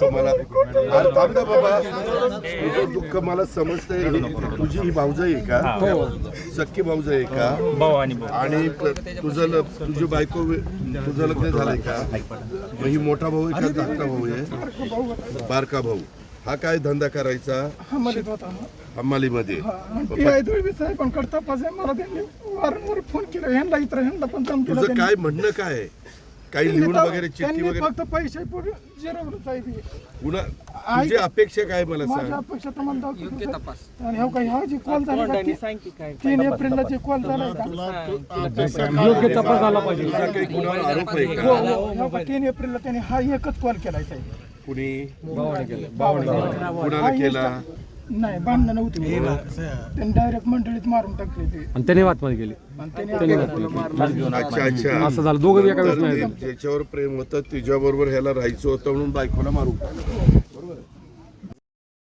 मला अरे थांब ना बाबा, तुझं दुःख मला समजतंय. तुझी ही भाऊजाई आहे का? सख्खी भाऊजाई आहे का? भाऊ आणि भाऊ. आणि तुझी बायको तुझं लग्न झालंय का? मग ही मोठा भाऊ आहे का धाकटा भाऊ आहे? बारका भाऊ. हा काय धंदा करायचा? हमालीमध्ये. तुझं काय म्हणणं काय आहे? काही लिहून वगैरे चिठ्ठी वगैरे? फक्त पैसे पुन्हा तुझी अपेक्षा काय मला सांग? अपेक्षा जी कॉल झाला 3 एप्रिलला जे कॉल झाला योग्य तपास झाला पाहिजे. तुझा काही कुणावर आरोप आहे का? 3 एप्रिलला त्याने हा एकच कॉल केलाय साहेब. कुणी कुणाला केला? नाही, भांडणं नव्हती. त्यांनी डायरेक्ट मंडळीत मारून टाकले ते. आणि त्याने आतमध्ये गेले. अच्छा अच्छा, असं झालं. दोघं एका वेळेस नाही. ज्याच्यावर प्रेम होतं तिच्याबरोबर ह्याला राहायचं होतं म्हणून बायकोला मारून टाकलं.